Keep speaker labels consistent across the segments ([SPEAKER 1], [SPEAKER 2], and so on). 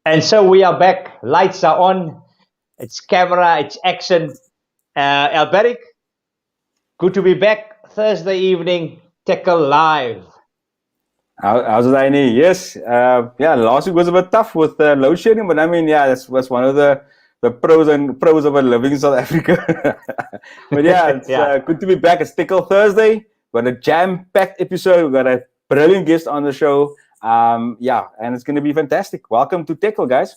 [SPEAKER 1] And so we are back. Lights are on. It's camera, it's action. Alberic, good to be back. Thursday evening, Tekkel live.
[SPEAKER 2] How's it, Aini? Yes. Last week was a bit tough with load shedding, but I mean, that's one of the pros of living in South Africa. But yeah, it's good to be back. It's Têkkel Thursday. We've got a jam-packed episode. We've got a brilliant guest on the show. And it's going to be fantastic. Welcome to Tekkel, guys.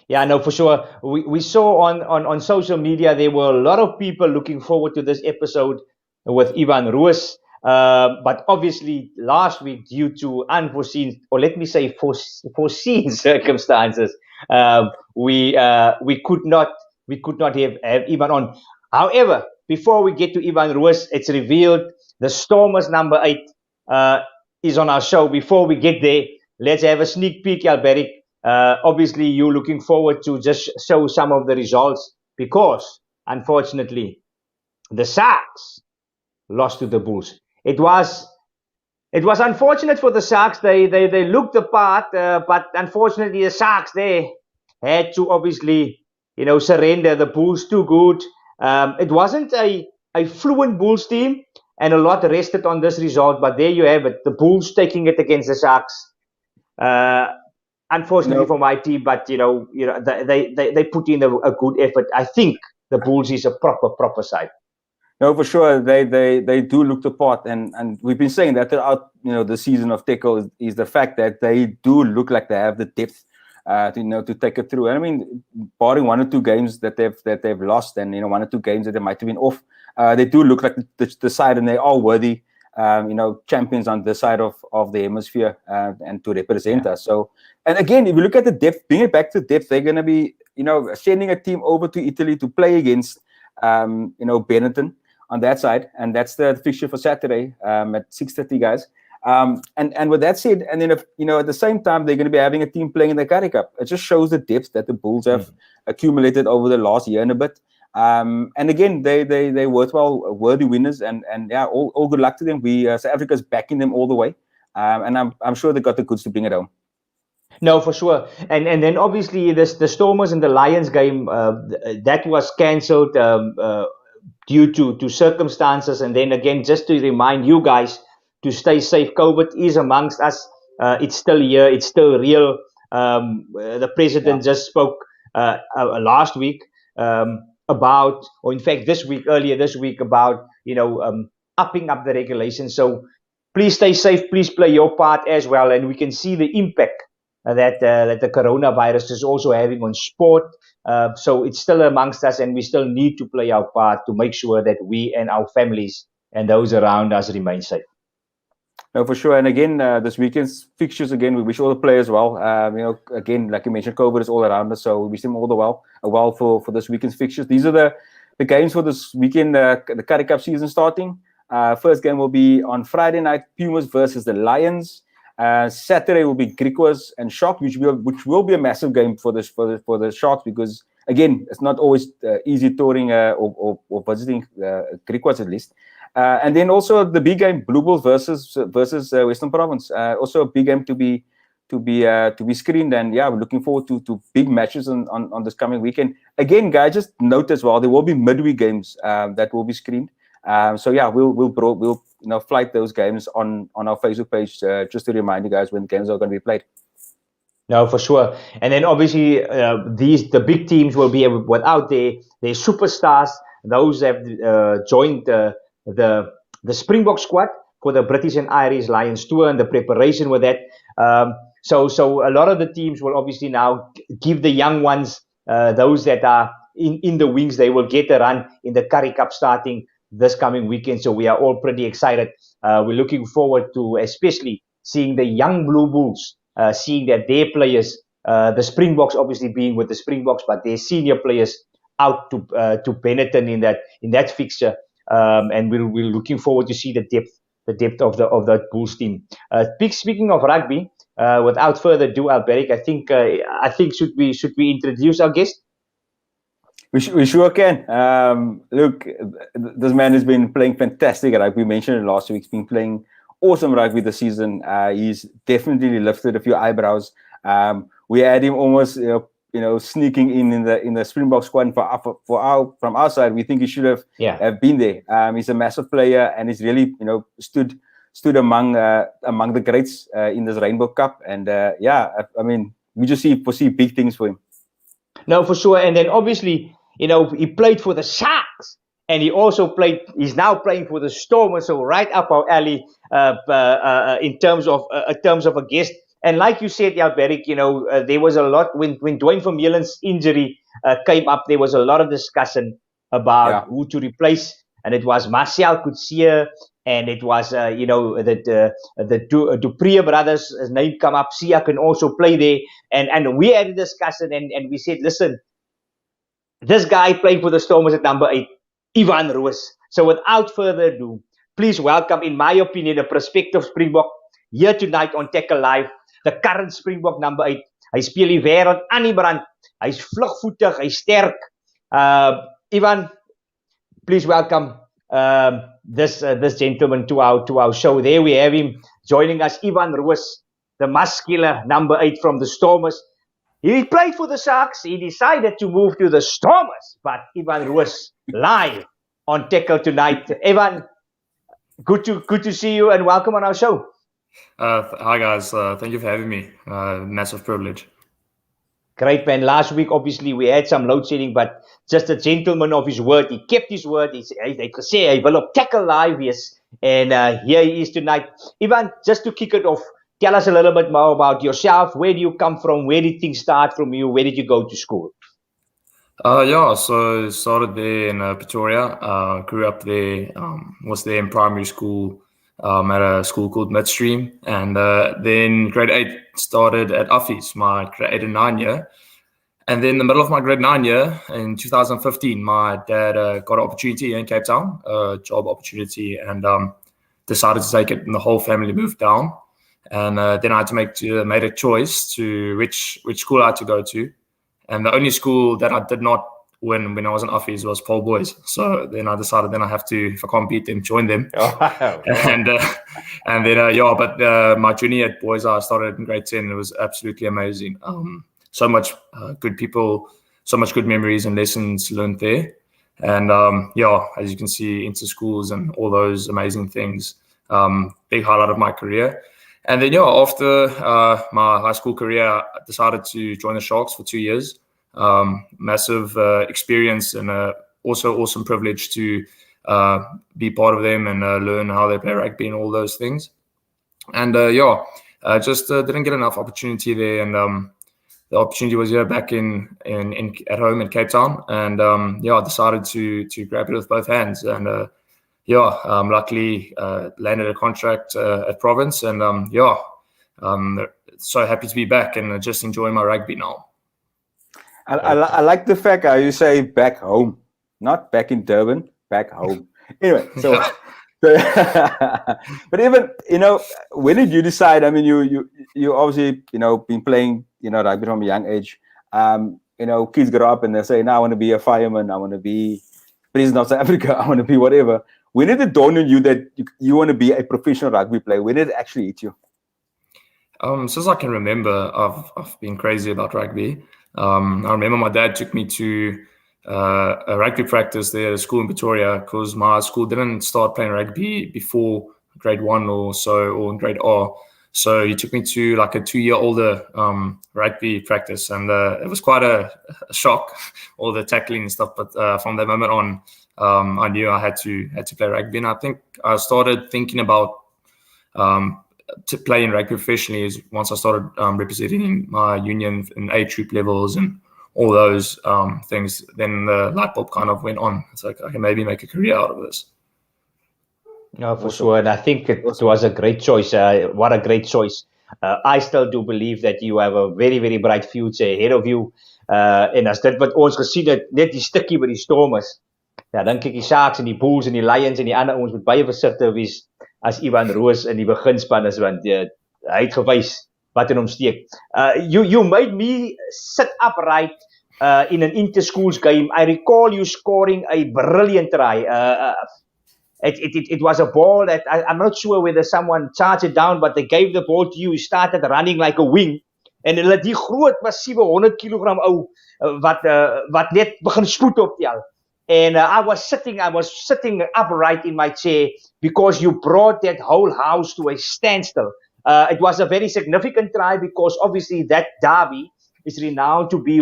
[SPEAKER 1] Yeah, no, for sure. We saw on social media there were a lot of people looking forward to this episode with Roos. But obviously last week, due to unforeseen, or let me say foreseen circumstances, we could not have Ivan on. However, before we get to Ivan Roos, it's revealed the Stormers number 8 is on our show. Before we get there, let's have a sneak peek, Alberic. Obviously, you're looking forward to just show some of the results because, unfortunately, the Sharks lost to the Bulls. It was unfortunate for the Sharks. They looked the part, but unfortunately, the Sharks they had to obviously surrender. The Bulls too good. It wasn't a fluent Bulls team, and a lot rested on this result. But there you have it. The Bulls taking it against the Sharks. Unfortunately for my team, but they put in a good effort. I think the Bulls is a proper side.
[SPEAKER 2] No, for sure, they do look the part, and we've been saying that throughout the season of Tekkel is the fact that they do look like they have the depth to take it through. And I mean, barring 1 or 2 games that they've lost, and 1 or 2 games that they might have been off, they do look like the side, and they are worthy. Champions on this side of the hemisphere and to represent us. So, and again, if you look at the depth, bring it back to depth, they're going to be, sending a team over to Italy to play against, Benetton on that side, and that's the fixture for Saturday at 6:30, guys. And with that said, and then if at the same time they're going to be having a team playing in the Currie Cup, it just shows the depth that the Bulls have accumulated over the last year and a bit. And again, they worthy winners, and all good luck to them. South Africa's backing them all the way, and I'm sure they got the goods to bring it home.
[SPEAKER 1] No, for sure, and then obviously the Stormers and the Lions game that was cancelled due to circumstances, and then again just to remind you guys to stay safe. COVID is amongst us. It's still here. It's still real. The president just spoke last week. About, or in fact earlier this week about upping up the regulations. So please stay safe, please play your part as well, and we can see the impact that the coronavirus is also having on sport. So it's still amongst us, and we still need to play our part to make sure that we and our families and those around us remain safe.
[SPEAKER 2] No, for sure. And again, this weekend's fixtures, again, we wish all the players well. Again, like you mentioned, COVID is all around us, so we wish them all the well for this weekend's fixtures. These are the games for this weekend, the Currie Cup season starting. First game will be on Friday night, Pumas versus the Lions. Saturday will be Griquas and Sharks, which will be a massive game for the Sharks, because again, it's not always easy touring or visiting Griquas at least. And then also the big game, Blue Bulls versus Western Province. Also a big game to be screened, and we're looking forward to big matches on this coming weekend. Again, guys, just note as well, there will be midweek games that will be screened. We'll flight those games on our Facebook page just to remind you guys when games are going to be played.
[SPEAKER 1] No, for sure. And then obviously the big teams will be without their superstars. Those have joined the Springbok squad for the British and Irish Lions tour and the preparation with that. So a lot of the teams will obviously now give the young ones, those that are in the wings, they will get a run in the Currie Cup starting this coming weekend. So we are all pretty excited. We're looking forward to especially seeing the young Blue Bulls, seeing that their players, the Springboks obviously being with the Springboks, but their senior players out to Benetton in that fixture. And we're looking forward to see the depth of that Bulls team. Speaking of rugby, without further ado, Alberic, I think should we introduce our guest?
[SPEAKER 2] We sure can. Look, this man has been playing fantastic rugby. We mentioned it last week. He's been playing awesome rugby this season. He's definitely lifted a few eyebrows. we had him almost sneaking in the Springbok squad from our side. We think he should have been there. He's a massive player, and he's really stood among the greats in this Rainbow Cup. And I mean, we just foresee big things for him.
[SPEAKER 1] No, for sure. And then obviously, he played for the Sharks, and he's now playing for the Stormers, so right up our alley in terms of a guest. And like you said, Beric, there was a lot when Dwayne Vermeulen's injury came up. There was a lot of discussion about who to replace, and it was Marcel Coetzee, and it was the Dupree brothers' name come up. Sia can also play there, and we had a discussion, and we said, listen, this guy playing for the Stormers at number 8, Ivan Roos. So without further ado, please welcome, in my opinion, the prospective Springbok here tonight on Tekkel Live, the current Springbok number 8. Hy speel die wêreld aan die brand. Hy's vlugvoetig, hy's sterk. Ivan, please welcome this gentleman to our show. There we have him joining us, Ivan Roos, the muscular number 8 from the Stormers. He played for the Sharks. He decided to move to the Stormers, but Ivan Roos live on Tekkel tonight. Ivan, good to see you and welcome on our show.
[SPEAKER 3] Hi guys, thank you for having me. Massive privilege.
[SPEAKER 1] Great, man. Last week, obviously, we had some load shedding, but just a gentleman of his word. He kept his word. He said, he will up Tekkel Live, yes. And here he is tonight. Ivan, just to kick it off, tell us a little bit more about yourself. Where do you come from? Where did things start from you? Where did you go to school?
[SPEAKER 3] So started there in Pretoria. Grew up there. Was there in primary school. At a school called Midstream, and then grade 8 started at Uffies, my grade 8 and 9 year. And then in the middle of my grade 9 year, in 2015, my dad got an opportunity in Cape Town, a job opportunity, and decided to take it, and the whole family moved down. And then I had to made a choice to which school I had to go to. And the only school that I did not win when I was in Uffies was Paarl Boys. So then I decided I have to, if I can't beat them, join them. And then but my journey at Boys High started in grade 10. It was absolutely amazing. So much good people, so much good memories and lessons learned there. And as you can see, Interschools and all those amazing things. Big highlight of my career. And then after my high school career, I decided to join the Sharks for 2 years. Massive experience and also awesome privilege to be part of them and learn how they play rugby and all those things. And just didn't get enough opportunity there, and the opportunity was back in at home in Cape Town, and I decided to grab it with both hands, and luckily landed a contract at Province, and so happy to be back and just enjoying my rugby now.
[SPEAKER 2] I like the fact how you say back home, not back in Durban, back home. Anyway, so but even when did you decide? I mean, you obviously been playing rugby from a young age. Kids grow up and they say, "Now I want to be a fireman. I want to be president of South Africa. I want to be whatever." When did it dawn on you that you want to be a professional rugby player? When did it actually hit you?
[SPEAKER 3] Since I can remember, I've been crazy about rugby. I remember my dad took me to a rugby practice there at a school in Pretoria, because my school didn't start playing rugby before grade 1 or so, or in grade R. So he took me to like a 2-year older rugby practice, and it was quite a shock, all the tackling and stuff. But from that moment on, I knew I had to play rugby, and I think I started thinking about to playing rugby professionally is once I started representing my union in A troop levels and all those things. Then the light bulb kind of went on. It's like I can maybe make a career out of this.
[SPEAKER 1] No, for sure. And I think it was a great choice. What a great choice. I still do believe that you have a very, very bright future ahead of you. En as dit wat ons gesien het, net die stukkie by die Stormers. Ja, dan kyk die Sharks en die Bulls en die Lions en die ander ons moet baie versigtig wees as Ivan Roos in die beginspan is, want hy het gewys wat in hom steek. You made me sit upright in an Interschools game. I recall you scoring a brilliant try. It was a ball that I'm not sure whether someone charged it down, but they gave the ball to you. You started running like a wing, En hulle die groot massiewe 100 kg ou wat net begin spoed optel. And I was sitting upright in my chair because you brought that whole house to a standstill. It was a very significant try because obviously that derby is renowned to be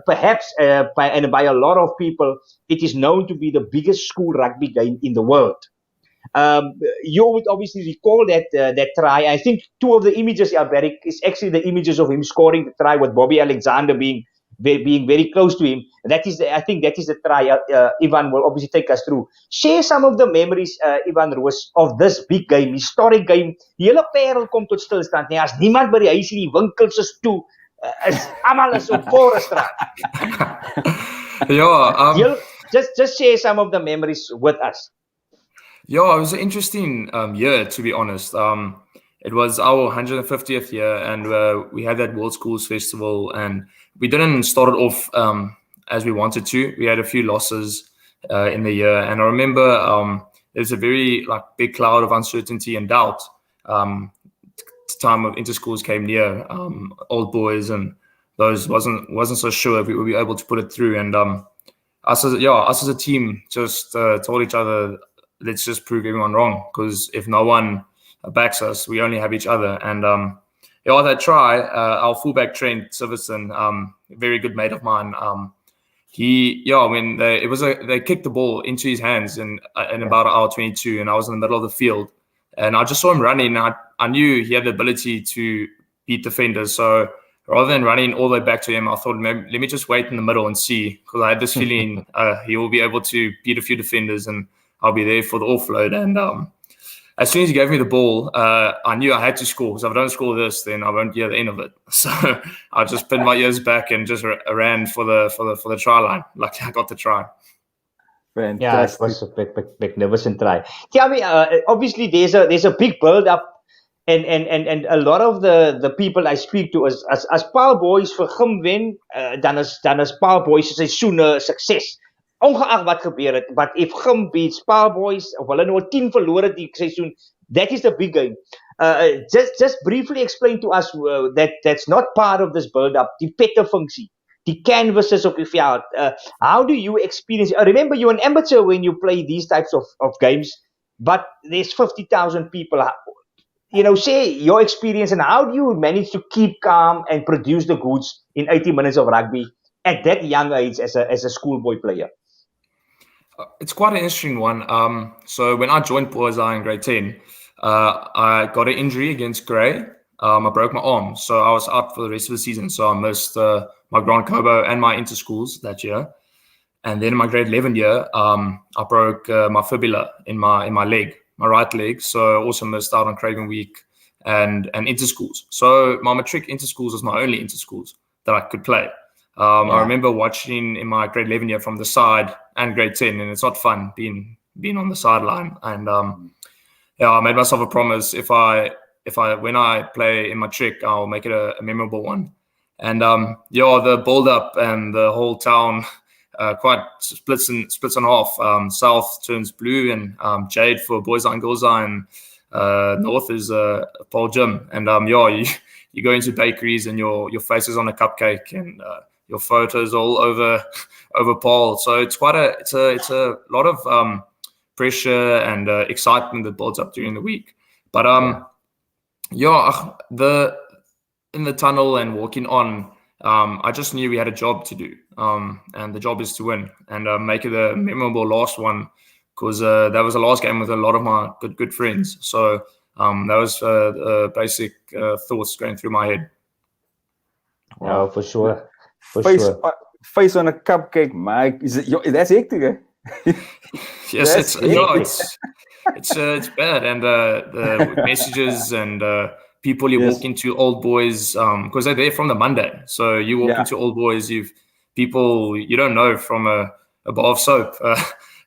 [SPEAKER 1] perhaps by a lot of people, it is known to be the biggest school rugby game in the world. You would obviously recall that try. I think two of the images, Barrick, is actually the images of him scoring the try with Bobby Alexander being very close to him. I think that is the try. Ivan will obviously take us through. Share some of the memories, Ivan Roos, of this big game, historic game. Die hele Paarl kom tot stilstand. Nee, as niemand by die huis in die winkels is toe, almal is op Voorstraat. Just share some of the memories with us.
[SPEAKER 3] Yeah, it was an interesting year, to be honest. It was our 150th year, and we had that World Schools Festival, and we didn't start it off as we wanted to. We had a few losses in the year, and I remember there's a very big cloud of uncertainty and doubt. Time of Interschools came near. Old Boys and those wasn't so sure if we would be able to put it through, and us as a team just told each other, let's just prove everyone wrong, because if no one backs us, we only have each other. And that try, our fullback Trent Siverson, very good mate of mine, when they kicked the ball into his hands in about hour 22, and I was in the middle of the field, and I just saw him running, and I knew he had the ability to beat defenders. So rather than running all the way back to him, I thought, maybe, let me just wait in the middle and see, because I had this feeling he will be able to beat a few defenders, and I'll be there for the offload. And as soon as he gave me the ball, I knew I had to score, because if I don't score this, then I won't hear the end of it. So I just pinned my ears back and just ran for the try line. Luckily, I got the try.
[SPEAKER 1] Fantastic. Yeah, it was a magnificent try. Tell me, obviously there's a big build up, and a lot of the people I speak to as Paarl Boys vir Gim wen, dan is Paarl Boys se seisoen 'n sukses. Ongeag wat gebeur het, but if Gim beats Paarl Boys, of hulle nou 10 verloor het die seisoen, that is the big game. Just briefly explain to us that's not part of this build up, die pette funksie, die canvases op die veld. How do you experience? Remember, you're an amateur when you play these types of games, but there's 50,000 people. Share your experience, and how do you manage to keep calm and produce the goods in 80 minutes of rugby at that young age as a schoolboy player?
[SPEAKER 3] It's quite an interesting one. So when I joined Boys High in grade 10, I got an injury against Grey. I broke my arm, so I was out for the rest of the season. So I missed my Grand Cobo and my Interschools that year. And then in my grade 11 year, I broke my fibula in my leg, my right leg. So I also missed out on Craven Week and Interschools. So my matric Interschools was my only Interschools that I could play. I remember watching in my grade 11 year from the side and grade 10, and it's not fun being on the sideline. And I made myself a promise, if I when I play in my trick, I'll make it a memorable one. And the build up and the whole town quite splits in half. South turns blue and jade for Boys High and Girls High, and north is Paarl Gym. And you go into bakeries and your face is on a cupcake, and your photos all over Paarl. So it's a lot of pressure and excitement that builds up during the week. But in the tunnel and walking on, I just knew we had a job to do, and the job is to win and make it a memorable last one, because that was the last game with a lot of my good friends. So that was basic thoughts going through my head.
[SPEAKER 1] Wow, for sure.
[SPEAKER 2] Face on a cupcake, Mike. That's hectic, eh?
[SPEAKER 3] Yes, it's bad, and the messages and people you walk into, Old Boys, because they're there from the Monday. So you walk into Old Boys, people you don't know from a bar of soap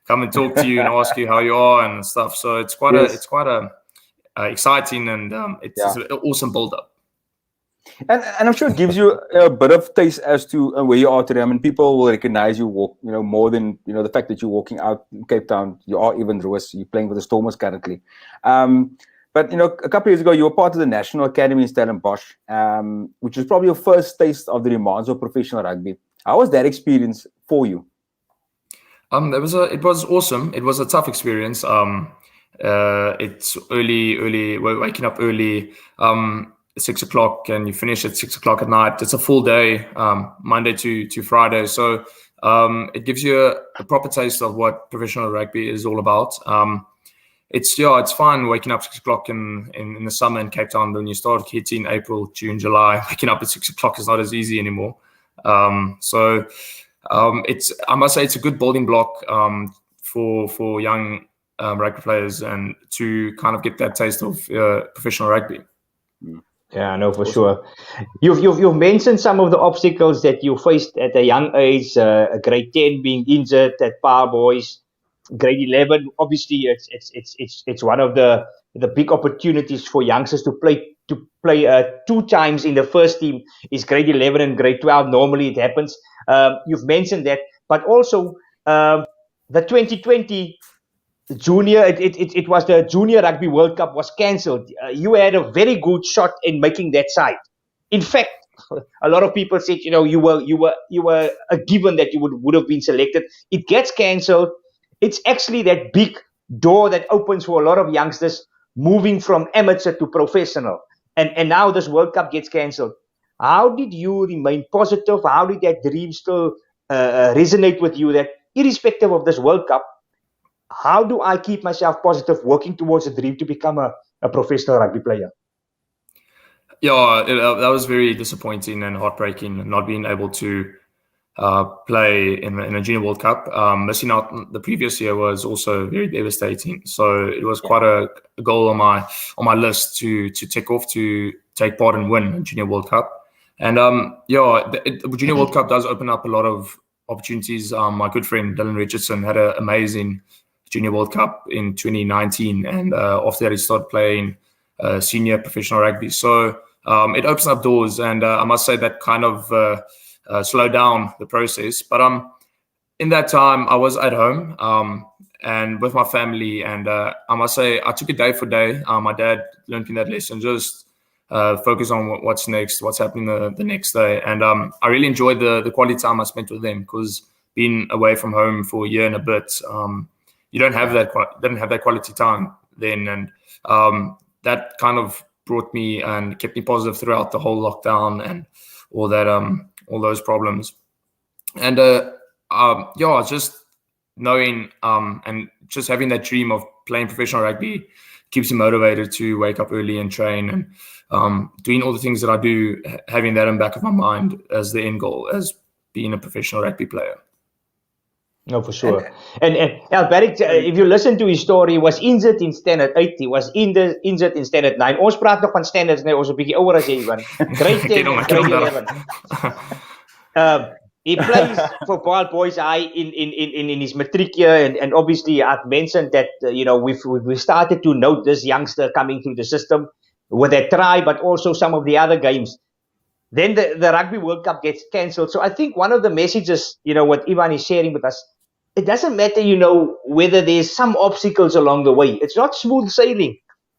[SPEAKER 3] come and talk to you and ask you how you are and stuff. So it's quite exciting, and it's an awesome build up.
[SPEAKER 2] And I'm sure it gives you a bit of taste as to where you are today. I mean, people will recognize you more than the fact that you're walking out in Cape Town. You are Ivan Roos. You're playing for the Stormers currently. But a couple of years ago, you were part of the National Academy in Stellenbosch, which was probably your first taste of the demands of professional rugby. How was that experience for you?
[SPEAKER 3] It was awesome. It was a tough experience. It's early, we're waking up early, 6 o'clock, and you finish at 6 o'clock at night. It's a full day, Monday to Friday. So it gives you a proper taste of what professional rugby is all about. It's fun waking up 6 o'clock in the summer in Cape Town. When you start hitting April, June, July, waking up at 6 o'clock is not as easy anymore. I must say it's a good building block for young rugby players and to kind of get that taste of professional rugby.
[SPEAKER 1] Yeah, no, for sure. You've mentioned some of the obstacles that you faced at a young age. Grade 10 being injured at Paarl Boys. Grade 11, obviously, it's one of the big opportunities for youngsters to play 2 times in the first team. Is grade 11 and grade 12. Normally, it happens. You've mentioned that, but also the 2020 junior. It was the Junior Rugby World Cup was cancelled. You had a very good shot in making that side. In fact, a lot of people said, you were a given that you would have been selected. It gets cancelled. It's actually that big door that opens for a lot of youngsters moving from amateur to professional. And now this World Cup gets cancelled. How did you remain positive? How did that dream still resonate with you that irrespective of this World Cup, how do I keep myself positive working towards a dream to become a professional rugby player?
[SPEAKER 3] Yeah, that was very disappointing and heartbreaking, not being able to play in a Junior World Cup. Missing out the previous year was also very devastating. So it was quite a goal on my list to tick off to take part and win a Junior World Cup. And the Junior World Cup does open up a lot of opportunities. My good friend Dylan Richardson had an amazing Junior World Cup in 2019, and after that he started playing senior professional rugby. So it opens up doors, and I must say that kind of slowed down the process. But in that time I was at home and with my family, and I must say I took it day for day. My dad learned me that lesson, just focus on what's next, what's happening the next day. And I really enjoyed the quality time I spent with them, because being away from home for a year and a bit, you didn't have that quality time then. And that kind of brought me and kept me positive throughout the whole lockdown and all that, all those problems. And just knowing and just having that dream of playing professional rugby keeps you motivated to wake up early and train, and doing all the things that I do, having that in the back of my mind as the end goal, as being a professional rugby player.
[SPEAKER 1] No, for sure. And Alberic, if you listen to his story, he was injured in standard 8, he was injured in standard 9. Ons praat nog van standards, nee, ons 'n bietjie ouer as jy, Ivan. Grade 10 and grade 11. He plays for Paarl Boys High in his matric year, and obviously I've mentioned that we started to note this youngster coming through the system with that try, but also some of the other games. Then the Rugby World Cup gets cancelled. So I think one of the messages, what Ivan is sharing with us, it doesn't matter, whether there's some obstacles along the way. It's not smooth sailing.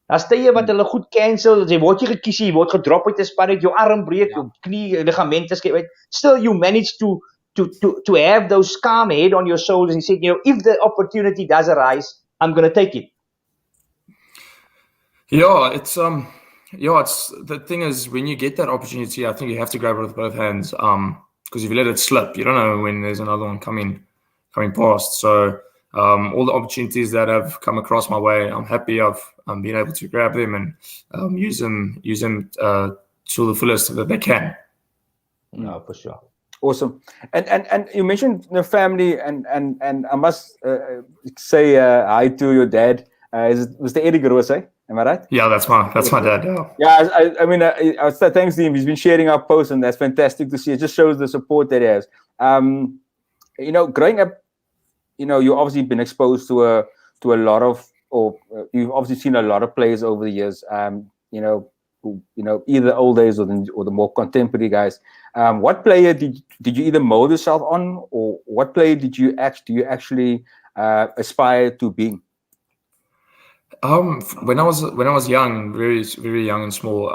[SPEAKER 1] As tye wat hulle goed cancel, jy word jy gekies, jy word gedrop uit 'n span, jou arm breek, jou knie ligamente skep uit. Still you manage to have those calm head on your shoulders and say, if the opportunity does arise, I'm going to take it.
[SPEAKER 3] Yeah, it's the thing is, when you get that opportunity, I think you have to grab it with both hands. Because if you let it slip, you don't know when there's another one coming past. So all the opportunities that have come across my way, I'm happy I've been able to grab them and use them to the fullest that they can.
[SPEAKER 1] No, for sure.
[SPEAKER 2] Awesome. And you mentioned the family, and I must say hi to your dad. Was the Eddie Roos, eh? Am I right?
[SPEAKER 3] Yeah, that's my dad. Yeah.
[SPEAKER 2] Yeah, I mean, I say thanks to him. He's been sharing our posts, and that's fantastic to see. It just shows the support that he has. Growing up, you've obviously been exposed to a lot of, or you've obviously seen a lot of players over the years. Either old days or the more contemporary guys. What player did you either mold yourself on, or what player do you actually aspire to be?
[SPEAKER 3] When I was young, very very young and small,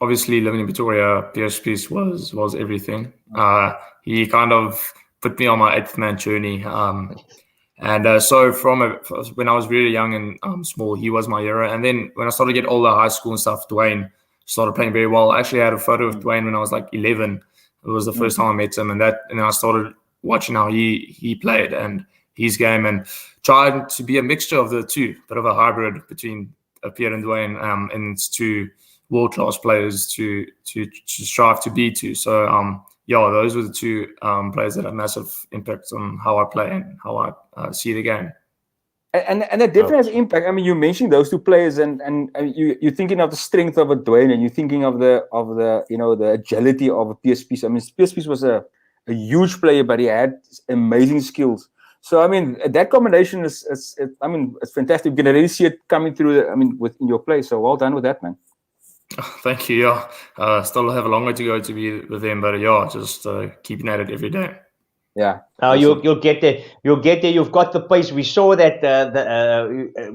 [SPEAKER 3] obviously living in Pretoria, PSP was everything. He kind of put me on my 8th man journey. And so when I was really young and small, he was my hero. And then when I started to get older, high school and stuff, Dwayne started playing very well. I actually had a photo of Dwayne when I was like 11. It was the first time I met him, and then I started watching how he played and his game, and trying to be a mixture of the two, bit of a hybrid between Pierre and Dwayne, and it's two world-class players to strive to be to. So yeah, those were the two players that had massive impact on how I play and how I see the game.
[SPEAKER 2] And that definitely has impact. I mean, you mentioned those two players, and you're thinking of the strength of a Dwayne, and you're thinking of the the agility of a PSP. I mean, PSP was a huge player, but he had amazing skills. So I mean, that combination is it's fantastic. You can already see it coming through. Within your play. So well done with that, man.
[SPEAKER 3] Oh, thank you. Yeah, still have a long way to go to be with them, but yeah, just keeping at it every day.
[SPEAKER 2] Yeah.
[SPEAKER 1] You'll get there. You'll get there. You've got the pace. We saw that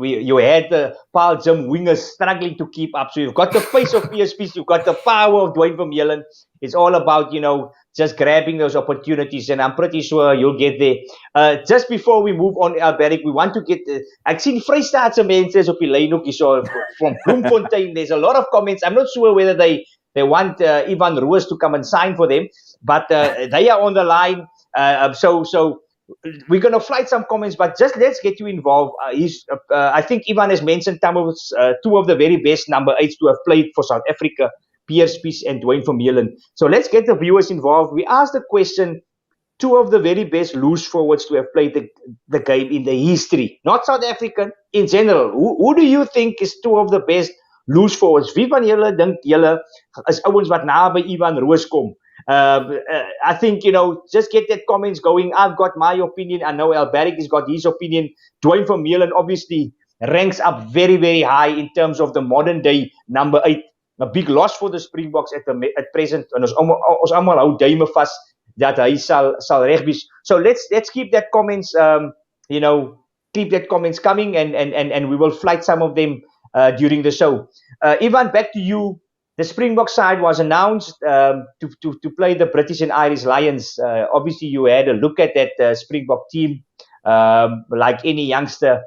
[SPEAKER 1] you had the Paarl Gym wingers struggling to keep up. So you've got the pace of PSPs. You've got the power of Dwayne Vermeulen. It's all about just grabbing those opportunities, and I'm pretty sure you'll get there. Just before we move on, Alberic, we want to get. I've seen Vrystaatse mense op die lyn ook hierso from Bloemfontein. There's a lot of comments. I'm not sure whether they want Ivan Roos to come and sign for them, but they are on the line. So we're going to flight some comments, but just let's get you involved. I think Ivan has mentioned two of the very best number 8s to have played for South Africa, Pierre Spies and Dwayne Vermeulen. So let's get the viewers involved. We asked the question, two of the very best loose forwards to have played the game in the history, not South African, in general. Who do you think is two of the best loose forwards? Wie van julle dink julle is ouens wat na by Ivan Roos kom? I think, just get that comments going. I've got my opinion. I know Alberic has got his opinion. Dwayne Vermeulen obviously ranks up very, very high in terms of the modern day number 8. A big loss for the Springboks at present. And ons almal hou duime vas dat hy sal reg wees. So let's keep that comments keep that comments coming, and we will flight some of them during the show. Ivan, back to you. The Springbok side was announced to play the British and Irish Lions. Obviously, you had a look at that Springbok team. Like any youngster,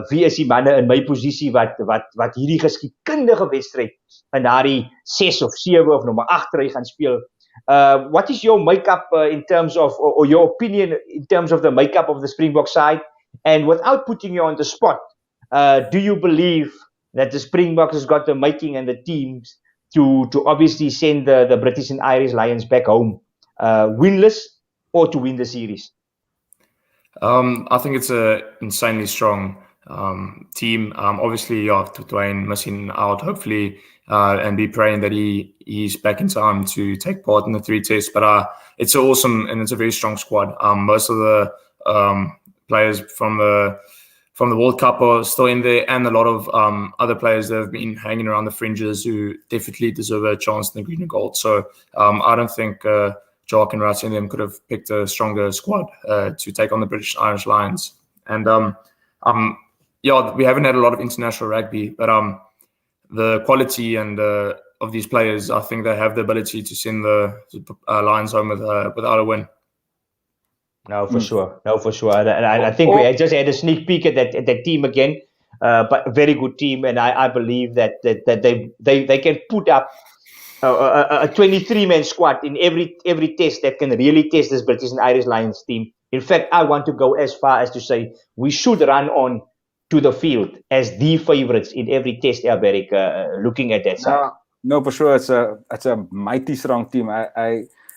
[SPEAKER 1] wie is die manne in my posisie wat hierdie geskiedkundige wedstryd in daardie 6 of 7 of nommer 8 ry gaan speel. What is your makeup in terms of, or your opinion in terms of the makeup of the Springbok side? And without putting you on the spot, do you believe that the Springboks has got the making and the teams to obviously send the British and Irish Lions back home winless, or to win the series?
[SPEAKER 3] I think it's a insanely strong team. Obviously, Dwayne missing out, hopefully, and be praying that he's back in time to take part in the 3 tests. But it's awesome, and it's a very strong squad. Most of the players from the World Cup are still in there, and a lot of other players that have been hanging around the fringes who definitely deserve a chance in the green and gold. So I don't think Jock and Ratzi and them could have picked a stronger squad to take on the British and Irish Lions. And we haven't had a lot of international rugby, but the quality and of these players, I think they have the ability to send the Lions home without a win.
[SPEAKER 1] No, for sure. And I think we just had a sneak peek at that team again, but a very good team, and I believe that they can put up a 23-man squad in every test that can really test this British and Irish Lions team. In fact, I want to go as far as to say we should run on to the field as the favourites in every test, Alberic, looking at that side.
[SPEAKER 2] No, for sure. It's a mighty strong team.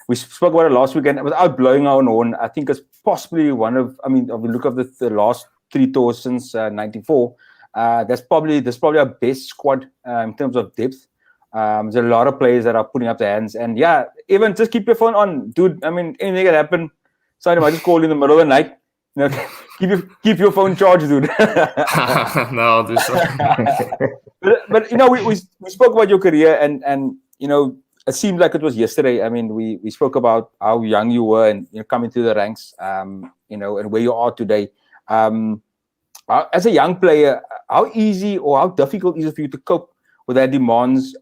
[SPEAKER 2] We spoke about it last weekend. Without blowing our own horn, I think it's possibly one of, if we look at the last 3 tours since 94, that's probably our best squad in terms of depth. There's a lot of players that are putting up their hands. And yeah, even just keep your phone on. Dude, anything can happen. Somebody might just call in the middle of the night. Keep your phone charged, dude.
[SPEAKER 3] No, I'll do so.
[SPEAKER 2] but we spoke about your career, and it seemed like it was yesterday. We spoke about how young you were and coming through the ranks, and where you are today. As a young player, how easy or how difficult is it for you to cope with that demands?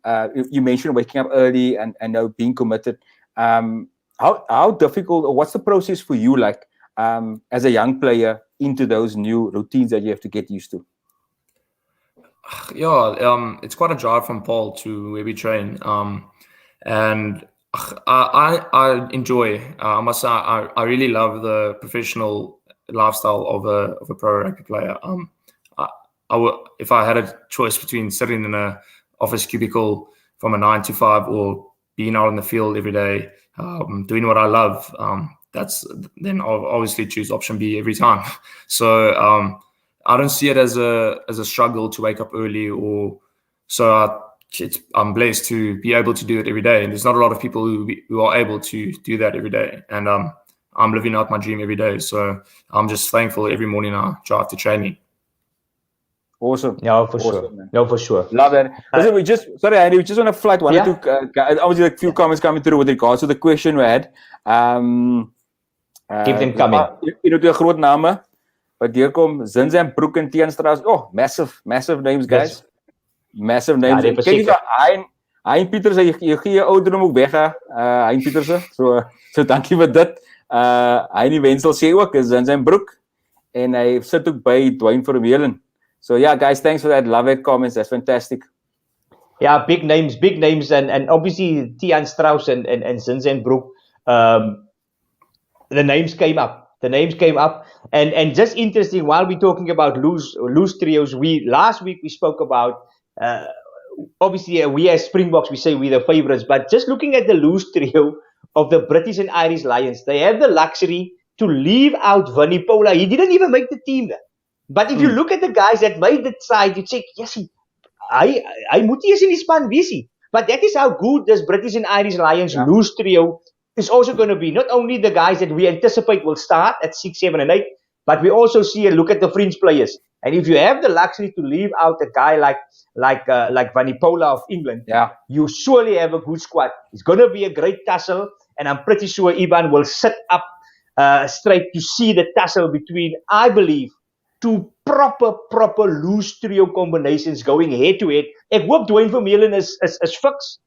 [SPEAKER 2] You mentioned waking up early and being committed. How difficult, or what's the process for you like as a young player into those new routines that you have to get used to?
[SPEAKER 3] Yeah, it's quite a drive from Paarl to where we train, and I enjoy. I must say, I really love the professional lifestyle of a pro rugby player. I would, if I had a choice between sitting in a office cubicle from a 9 to 5 or being out in the field every day, doing what I love, then I'll obviously choose option B every time. So I don't see it as a struggle to wake up early, or so. I'm blessed to be able to do it every day, and there's not a lot of people who are able to do that every day. And I'm living out my dream every day, so I'm just thankful every morning I drive to training.
[SPEAKER 2] Awesome.
[SPEAKER 1] Yeah, for
[SPEAKER 2] awesome,
[SPEAKER 1] sure.
[SPEAKER 2] Man.
[SPEAKER 1] No, for sure.
[SPEAKER 2] Love that. Listen, we just on a flight. Wanted to obviously a few comments coming through with regards to the question we had.
[SPEAKER 1] Keep them coming.
[SPEAKER 2] You know, the groot name, but here come Zins en Broek en Teenstraat. Oh, massive names, guys.
[SPEAKER 1] Yes.
[SPEAKER 2] Massive names.
[SPEAKER 1] Ja,
[SPEAKER 2] Kyk hier, Hein Pieterse, jy gee jou ouderdom ook weg, Hein Pieterse. So dankie vir dit. Heinie Wenzel sê ook is Zins en Broek, en hy sit ook by Dwayne Vermeulen. So yeah, guys, thanks for that. Love it, comments. That's fantastic.
[SPEAKER 1] Yeah, big names, and obviously Tian Strauss and Zins en Broek. The names came up. And just interesting, while we're talking about loose trios, last week we spoke about obviously we as Springboks, we say we're the favorites, but just looking at the loose trio of the British and Irish Lions, they have the luxury to leave out Vunipola. He didn't even make the team. But if you look at the guys that made the side, you say, yes, I moet nie eens in die span wees nie. But that is how good this British and Irish Lions loose trio is also going to be. Not only the guys that we anticipate will start at 6, 7, and 8, but we also see and look at the fringe players. And if you have the luxury to leave out a guy like Vunipola of England, you surely have a good squad. It's going to be a great tussle, and I'm pretty sure Ivan will sit up straight to see the tussle between, I believe, two proper loose trio combinations going head to head. Ek hoop Dwayne Vermeulen is fixed.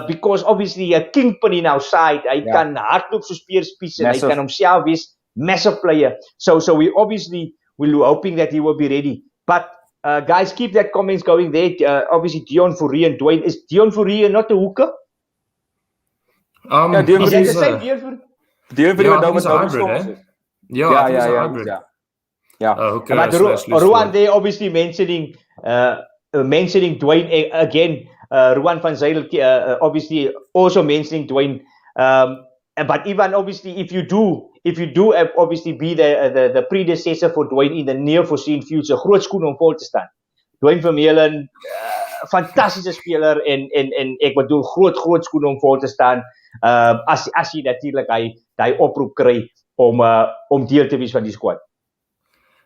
[SPEAKER 1] Because obviously a kingpin in our side, hy kan hardloop soos speerspies en hy kan homself wees, massive player. So we're hoping that he will be ready. But guys, keep that comments going there. Obviously Dion Fourie and Dwayne. Is Dion Fourie not a hooker?
[SPEAKER 2] Dion Fourie
[SPEAKER 1] is the same Dion Fourie?
[SPEAKER 3] Dion Fourie is a hybrid, Yeah, he's a hybrid. Okay,
[SPEAKER 1] but Ruan there obviously mentioning Dwayne again. Ruan van Zyl obviously also mentioning Dwayne. But even obviously, if you do obviously be the predecessor for Dwayne in the near foreseen future, groot skoen om vol te staan. Dwayne Vermeulen, fantastische speler en ek bedoel groot skoen om vol te staan. As jy natuurlik hy oproep kry om deel te wees van die squad.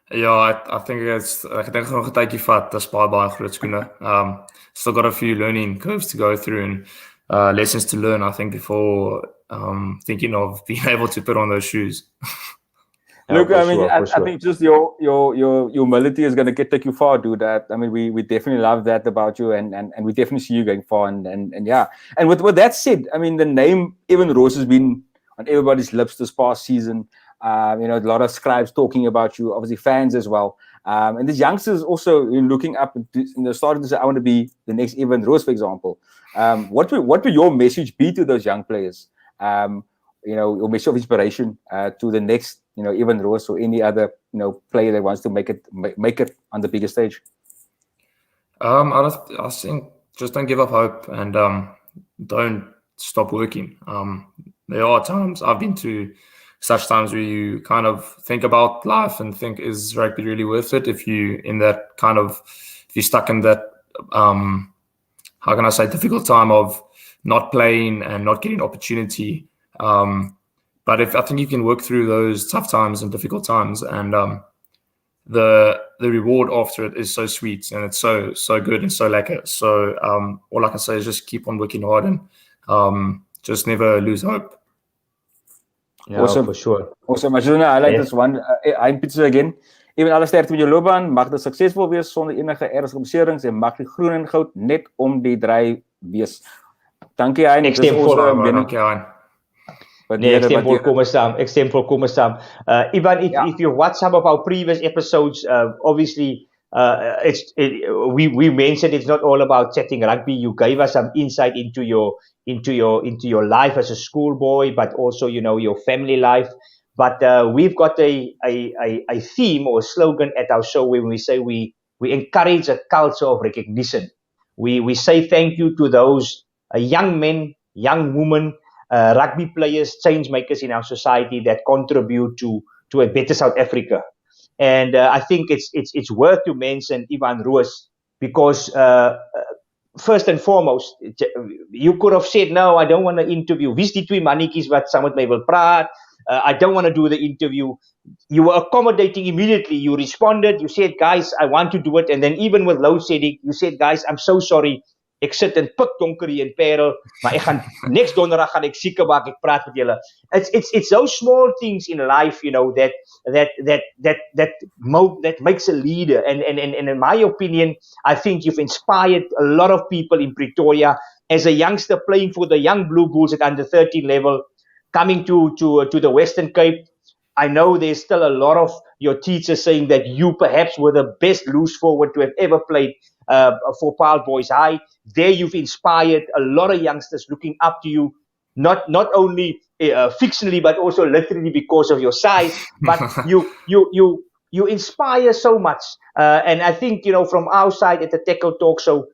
[SPEAKER 3] Yeah, I think ek dink nog 'n tydjie vat. Dis baie groot skoene. Still got a few learning curves to go through and lessons to learn, I think, before thinking of being able to put on those shoes.
[SPEAKER 2] Look, I mean, I think just your humility is going to take you far, dude. I mean, we definitely love that about you, and we definitely see you going far. And yeah, and with that said, I mean, the name Evan Roos has been on everybody's lips this past season. You know, a lot of scribes talking about you, obviously fans as well. And these youngsters also looking up and starting to say, I want to be the next Evan Roos, for example. What will your message be to those young players? You know, your message of inspiration to the next, you know, Evan Roos or any other, you know, player that wants to make it on the bigger stage.
[SPEAKER 3] I think just don't give up hope and don't stop working. There are times I've been to such times where you kind of think about life and think, is rugby really worth it? If you're stuck in that, how can I say, difficult time of not playing and not getting opportunity. But I think you can work through those tough times and difficult times, and the reward after it is so sweet and it's so good and so lekker. So all I can say is just keep on working hard and just never lose hope.
[SPEAKER 1] Yeah,
[SPEAKER 2] awesome.
[SPEAKER 1] For sure.
[SPEAKER 2] Awesome. I just want to highlight this one. I'm Pizza again. Ivan, alle sterkte met jou loopbaan, mag dit suksesvol wees sonder enige ernstige beserings en mag die groen en goud net om die draai wees. Dankie Hein,
[SPEAKER 1] Ek stem
[SPEAKER 3] Dankie Hein.
[SPEAKER 1] Nee, ek stem volkomen saam. Ivan, if you watch some of our previous episodes, obviously we mentioned it's not all about chatting rugby. You gave us some insight into your life as a schoolboy, but also your family life. But we've got a theme or a slogan at our show when we say we encourage a culture of recognition. We say thank you to those young men, young women, rugby players, change makers in our society that contribute to a better South Africa. And I think it's worth to mention Ivan Roos because first and foremost, you could have said, no, I don't want to interview. Wie is die twee mannetjies wat saam met my wil praat? I don't want to do the interview. You were accommodating immediately. You responded. You said, guys, I want to do it. And then even with loadshedding, you said, guys, I'm so sorry. Ek sit in pikdonker hier in Paarl, maar ek gaan next donderdag gaan ek seker maak ek praat met julle. It's those small things in life, that makes a leader. And in my opinion, I think you've inspired a lot of people in Pretoria as a youngster playing for the young Blue Bulls at under 13 level, coming to the Western Cape. I know there's still a lot of your teachers saying that you perhaps were the best loose forward to have ever played for Paarl Boys High. There you've inspired a lot of youngsters looking up to you, not only fictionally but also literally because of your size. But you inspire so much, and I think from our side at the Têkkel Talk Show,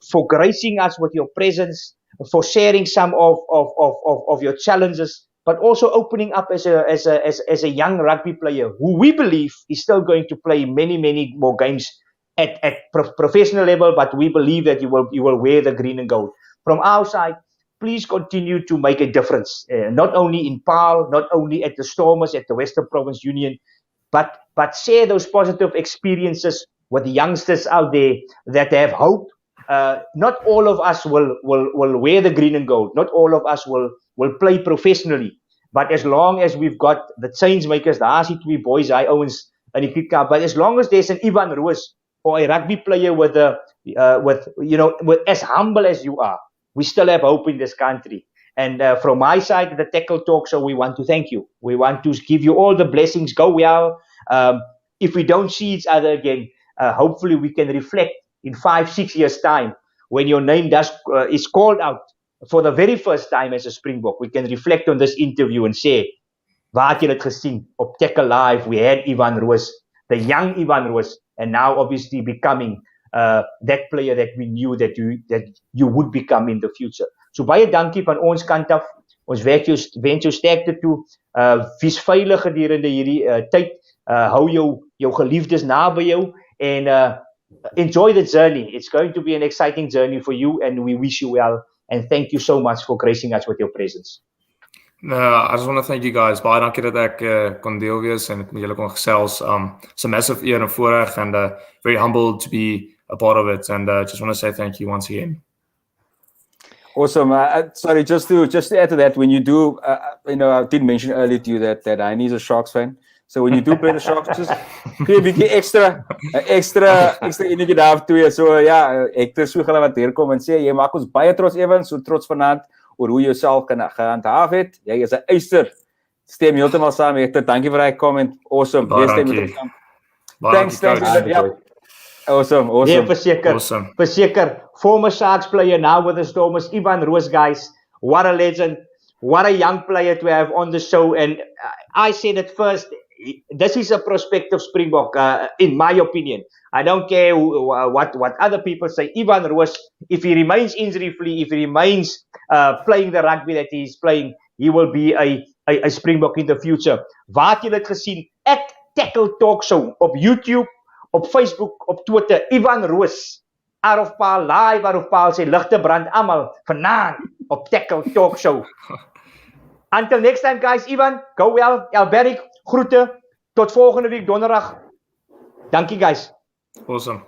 [SPEAKER 1] for gracing us with your presence, for sharing some of your challenges, but also opening up as a young rugby player who we believe is still going to play many more games at professional level, but we believe that you will wear the green and gold. From our side, please continue to make a difference, not only in Paarl, not only at the Stormers, at the Western Province Union, but share those positive experiences with the youngsters out there that have hope. Not all of us will wear the green and gold. Not all of us will play professionally. But as long as we've got the change makers, the RC2 Boys High Owens and the Currie Cup, but as long as there's an Ivan Roos or a rugby player with as humble as you are, we still have hope in this country. And from my side, the Têkkel Talk Show, we want to thank you. We want to give you all the blessings. Go well. If we don't see each other again, hopefully we can reflect in 5-6 years' time when your name is called out for the very first time as a Springbok. We can reflect on this interview and say, waar het jy dit gesien? Op Tekkel Live, we had Ivan Roos, the young Ivan Roos, and now obviously becoming that player that we knew that you would become in the future. So baie dankie van ons kant af. Ons wens jou sterkte toe. Wees veilig gedurende hierdie tyd. Hou jou geliefdes naby jou en enjoy the journey. It's going to be an exciting journey for you and we wish you well and thank you so much for gracing us with your presence.
[SPEAKER 3] I just want to thank you guys. Baie dankie dat ek kon deel wees en ek met julle kon gesels. It's a massive eer and voorreg and very humbled to be a part of it and just want to say thank you once again.
[SPEAKER 2] Awesome. Sorry, just to add to that, when you do, I did mention earlier to you that Heini is a Sharks fan. So when you do play the Sharks, just gee 'n bietjie extra enetjie daar toe. So ja, ek het so gaan wat hier kom en sê jy maak ons baie trots Evan, so trots vanaand oor hoe jy jouself kan gehandhaaf het. Jy is 'n eyster. Stem heeltemal saam met dit. Dankie vir daai comment. Awesome. Thanks. Yeah. Awesome.
[SPEAKER 1] Yeah, verseker. Former Sharks player now with the Stormers, Ivan Roos, guys. What a legend. What a young player to have on the show. And I said it first, this is a prospective Springbok, in my opinion. I don't care what other people say. Ivan Roos, if he remains injury-free, if he remains playing the rugby that he's playing, he will be a Springbok in the future. Waar het julle dit gesien? At Têkkel Talk Show op YouTube, op Facebook, op Twitter. Ivan Roos, out of Paarl, live out of Paarl, sê ligte brand almal vanaand op Têkkel Talk Show. Until next time, guys. Ivan, go well. Alberik, groete. Tot volgende week donderdag. Dankie, guys.
[SPEAKER 3] Awesome.